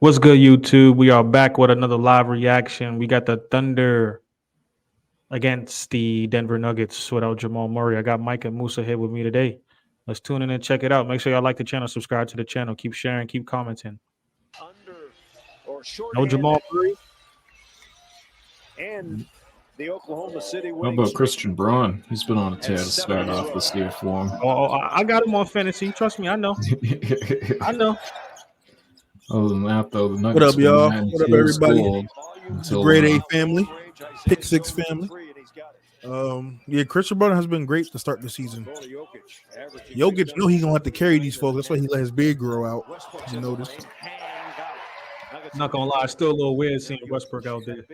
What's good, YouTube? We are back with another live reaction. We got the Thunder against the Denver Nuggets without Jamal Murray. I got Mike and Musa here with me today. Let's tune in and check it out. Make sure y'all like the channel, subscribe to the channel, keep sharing, keep commenting. Under or No shorthanded, Jamal Murray. and the Oklahoma City How winning about streak Christian Braun? He's been on a tear to at 7 start in a off row. this year for him. I got him on fantasy. Trust me, I know. I know. Other than that, though, the What Nuggets up, y'all? been What up, feels everybody? cold It's the until Grade A family, Pick Six family. Yeah, Christian Braun has been great to start the season. Jokic knew he's gonna have to carry these folks. That's why he let his beard grow out. You notice? Not gonna lie, it's still a little weird seeing Westbrook out there.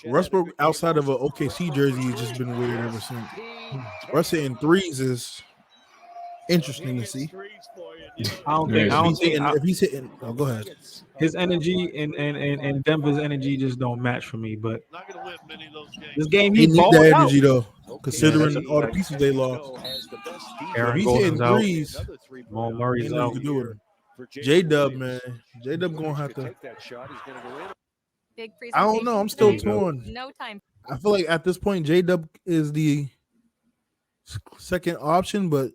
Westbrook outside of a OKC jersey has just been weird ever since. Russ hitting threes is interesting to see. I don't think If he's hitting, oh, go ahead. his energy and Denver's energy just don't match for me. But this game He he need balled that out. energy though, considering that's a all the fact. pieces they lost. Aaron If he's Gordon's hitting out. threes, Jamal ain't Murray's nothing out. you can do with him. J-Dub, man. J-Dub gonna have to. Big I don't know. I'm still torn. No time. I feel like at this point, J-Dub is the second option, but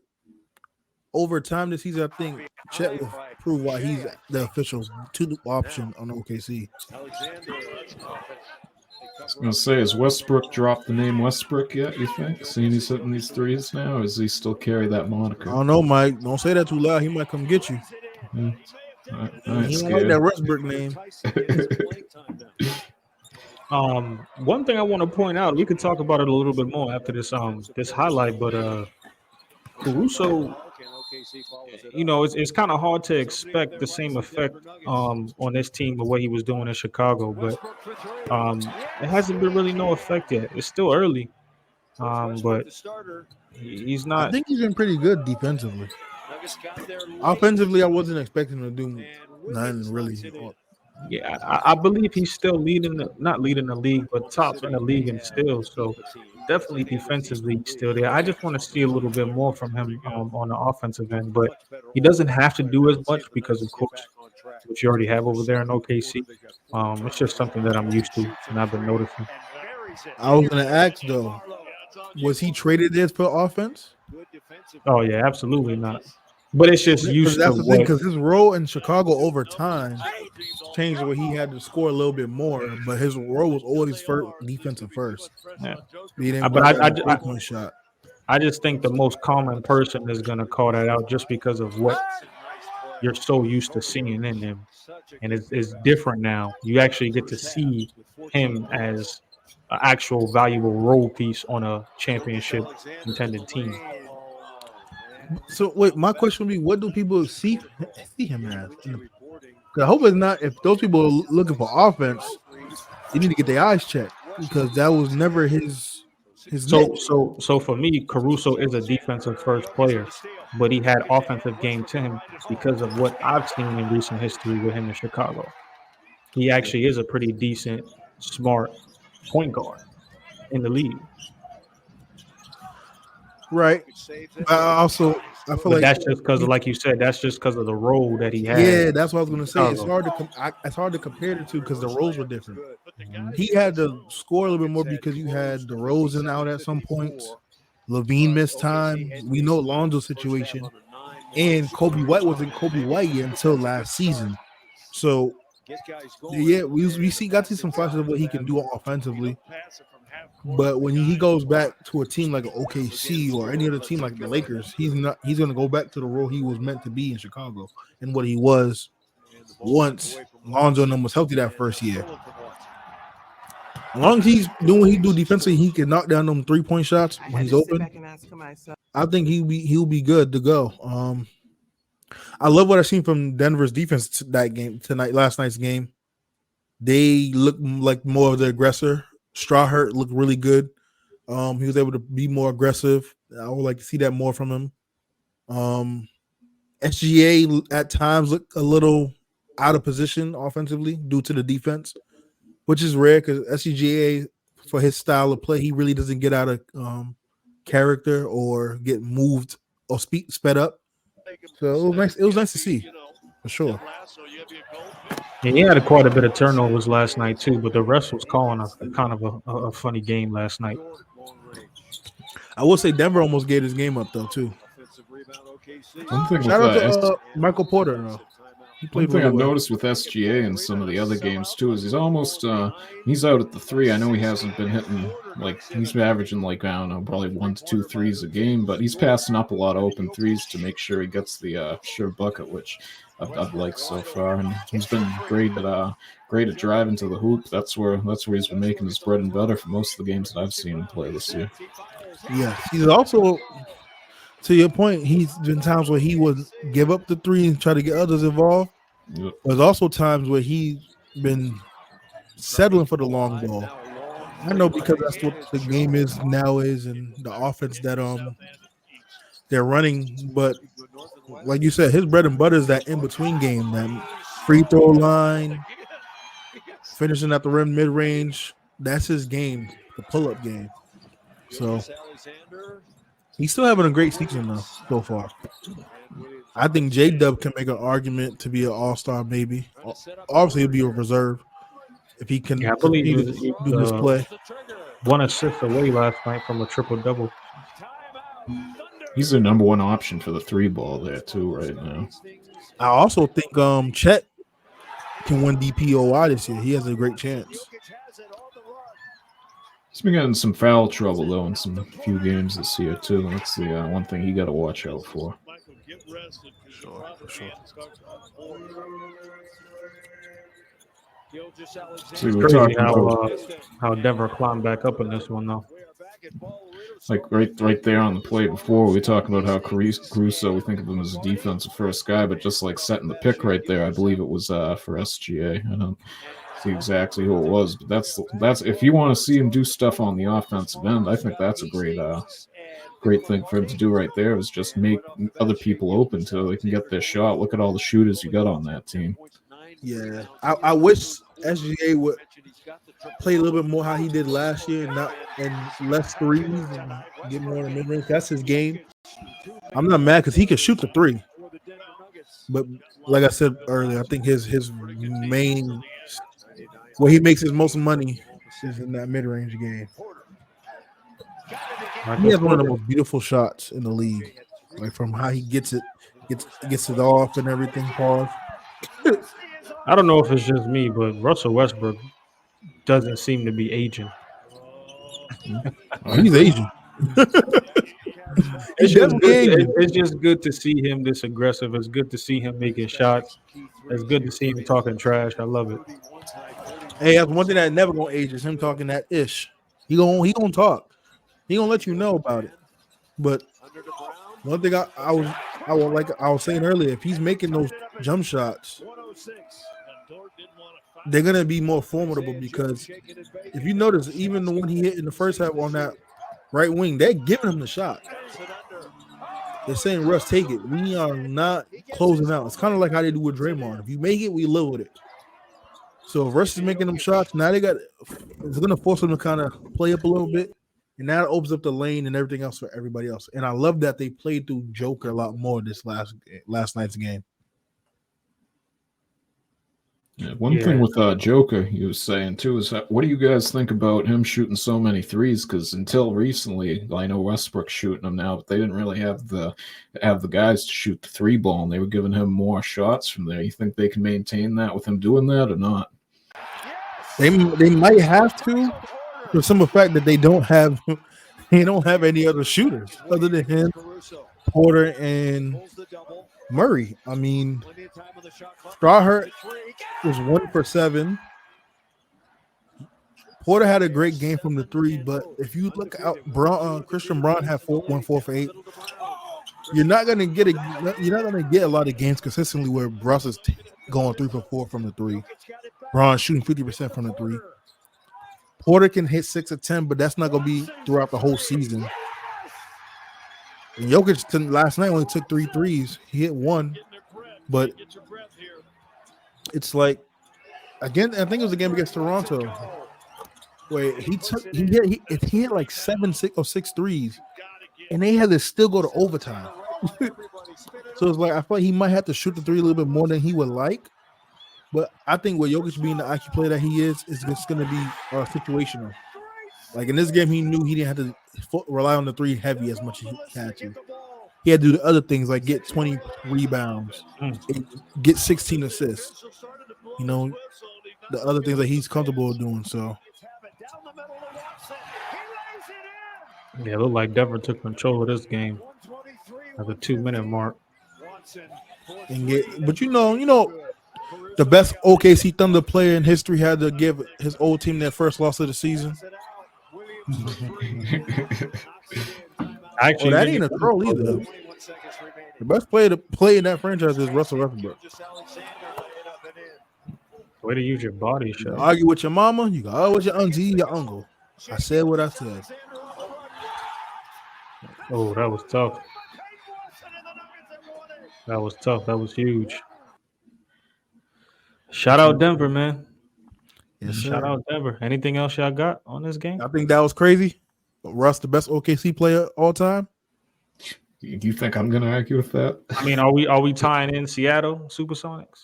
over time this season, I think Chet will prove why he's the official two option on OKC. I was going to say, has Westbrook dropped the name Westbrook yet, you think? Seeing he's hitting these threes now, or does he still carry that I moniker? don't know, Mike. Don't say that too loud. He might come get you. Yeah. He don't like that Westbrook name. One thing I want to point out, we could talk about it a little bit more after this this highlight, but Caruso, you know, it's kind of hard to expect the same effect on this team of what he was doing in Chicago, but it hasn't been really no effect yet. It's still early, but he's I not. think he's been pretty good defensively. Offensively, I wasn't expecting him to do nothing really. Yeah, I believe he's still not leading the league, but top in the league and steals. So definitely defensively still there. I just want to see a little bit more from him on the offensive end, but he doesn't have to do as much because, of course, what you already have over there in OKC. It's just something that I'm used to and I've been noticing. I was gonna ask though, was he traded there for offense? Oh yeah, absolutely not. But it's just used to that's the thing, what. because his role in Chicago over time changed where he had to score a little bit more, but his role was always first defensive first. Yeah. He didn't But work on a three-point shot. I just think the most common person is going to call that out just because of what you're so used to seeing in him. And it's different now. You actually get to see him as an actual valuable role piece on a championship contended team. So wait, my question would be, what do people see him as? 'Cause I hope it's not. If those people are looking for offense, they need to get their eyes checked because that was never his. So for me, Caruso is a defensive first player, but he had offensive game to him because of what I've seen in recent history with him in Chicago. He actually is a pretty decent, smart point guard in the league. Right. I feel But like that's just because of, like you said, that's just because of the role that he had. Yeah, that's what I was gonna say. It's hard to compare the two because the roles were different. He had to score a little bit more because you had DeRozan out at some points. Levine missed time. We know Lonzo's situation, and Kobe White wasn't Kobe White yet until last season. So yeah, we got to see some flashes of what he can do offensively. But when he goes back to a team like OKC or any other team like the Lakers, he's going to go back to the role he was meant to be in Chicago and what he was once Lonzo and them was healthy that first year. As long as he's doing what he do defensively, he can knock down them 3-point shots when he's open. I think he'll be good to go. I love what I've seen from Denver's defense last night's game. They look like more of the aggressor. Strawhurt looked really good. He was able to be more aggressive. I would like to see that more from him. SGA at times looked a little out of position offensively due to the defense, which is rare because SGA, for his style of play, he really doesn't get out of character or get moved or sped up. So it was nice to see. for sure. Yeah, he had quite a bit of turnovers last night too, but the rest was calling a kind of a funny game last night. I will say Denver almost gave his game up though too. One thing with Shout out to Michael Porter though. He One played thing really I've well. noticed with SGA and some of the other games too is he's almost he's out at the three. I know he hasn't been hitting, like, he's averaging like, I don't know, probably 1 to 2 threes a game, but he's passing up a lot of open threes to make sure he gets the sure bucket, which I've liked so far. And he's been great at driving to the hoop. That's where he's been making his bread and butter for most of the games that I've seen him play this year. Yeah, he's also, to your point, he's been times where he would give up the three and try to get others involved. Yep. There's also times where he's been settling for the long ball. I know because that's what the game is now and the offense that they're running. But like you said, his bread and butter is that in between game, that free throw line, finishing at the rim, mid range. That's his game, the pull up game. So he's still having a great season though so far. I think J-Dub can make an argument to be an all-star maybe. Obviously, he'll be a reserve if he can continue to do his play. 1 assist away last night from a triple-double. He's the number one option for the three ball there too right now. I also think Chet can win DPOI this year. He has a great chance. He's been getting some foul trouble though in some few games this year too. That's the one thing he got to watch out for. For sure. See, It's we're crazy talking about how Denver climbed back up in this one though. like right there on the play before we were talking about how Caruso, we think of him as a defensive first guy, but just like setting the pick right there, I believe it was for SGA. I don't see exactly who it was, but that's if you want to see him do stuff on the offensive end, I think that's a great thing for him to do right there is just make other people open so they can get their shot. Look at all the shooters you got on that team. Yeah, I wish SGA would play a little bit more how he did last year, and less threes and get more in the mid range. That's his game. I'm not mad because he can shoot the three, but like I said earlier, I think his main where he makes his most money is in that mid range game. He has one of the most beautiful shots in the league, like from how he gets it off and everything. Pause. I don't know if it's just me, but Russell Westbrook doesn't seem to be aging. He's Asian. It's just good to see him this aggressive. It's good to see him making shots. It's good to see him talking trash. I love it. Hey, that's one thing that never gonna age is him talking that ish. He gonna talk. He gonna let you know about it. But one thing I was saying earlier, if he's making those jump shots, they're gonna be more formidable because if you notice, even the one he hit in the first half on that right wing, they're giving him the shot. They're saying, Russ, take it. We are not closing out. It's kind of like how they do with Draymond. If you make it, we live with it. So if Russ is making them shots, now it's gonna force them to kind of play up a little bit. And that opens up the lane and everything else for everybody else. And I love that they played through Joker a lot more this last night's game. Yeah, one thing with Joker, he was saying too, is what do you guys think about him shooting so many threes? Because until recently, I know Westbrook's shooting them now, but they didn't really have the guys to shoot the three ball, and they were giving him more shots from there. You think they can maintain that with him doing that or not? They might have to, for some of the fact that they don't have any other shooters other than him, Porter, and Murray. I mean, Strawhurt was 1 for 7. Porter had a great game from the three, but if you look out, Christian Braun had 1 for 8. You're not gonna get a lot of games consistently where Russ is going 3 for 4 from the three. Braun shooting 50% from the three. Porter can hit 6 or 10, but that's not gonna be throughout the whole season. And Jokic last night only took 3 threes. He hit 1, but it's like again. I think it was a game against Toronto where he hit like 7, 6 or 6 threes, and they had to still go to overtime. So it's like I feel like he might have to shoot the three a little bit more than he would like. But I think with Jokic being the IQ player that he is just going to be situational. Like in this game, he knew he didn't have to rely on the three heavy as much as he had to. He had to do the other things like get 20 rebounds, and get 16 assists. You know, the other things that he's comfortable doing. So, yeah, it looked like Denver took control of this game at the 2-minute mark. But you know, the best OKC Thunder player in history had to give his old team their first loss of the season. Actually, that ain't a troll either. The best player to play in that franchise is Russell Westbrook. Way to use your body, You shot. can argue with your mama, you can argue with your auntie, your uncle. I said what I said. Oh, that was tough. That was tough. That was huge. Shout out Denver, man. Yes, Shout sir. out Denver. Anything else y'all got on this game? I think that was crazy. Russ, the best OKC player all time. Do you think I'm going to argue with that? I mean, are we tying in Seattle Supersonics?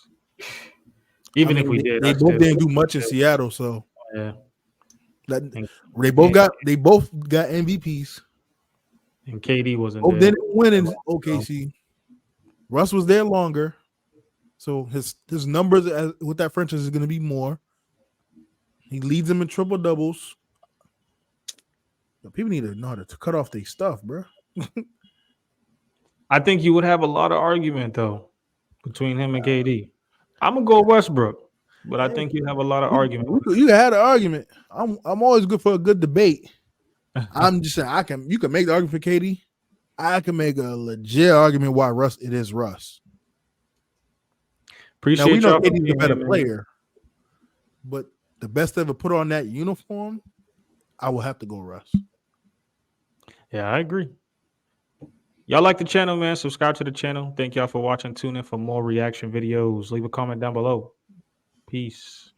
Even if we did, they I both still- didn't do much in Seattle, so Yeah, that And- they both got MVPs. and KD wasn't Both there. didn't win in OKC. Russ was there longer, so his numbers with that franchise is going to be more. He leads them in triple doubles. People need to know how to cut off their stuff, bro. I think you would have a lot of argument though between him and KD. I'm gonna go Westbrook, but I think you have a lot of argument. You had an argument. I'm always good for a good debate. I'm just saying you can make the argument for KD. I can make a legit argument why it is Russ. Appreciate Now we know y'all for KD's a being better here, man. player, but the best ever put on that uniform, I will have to go Russ. Yeah, I agree. Y'all like the channel, man? Subscribe to the channel. Thank y'all for watching. Tune in for more reaction videos. Leave a comment down below. Peace.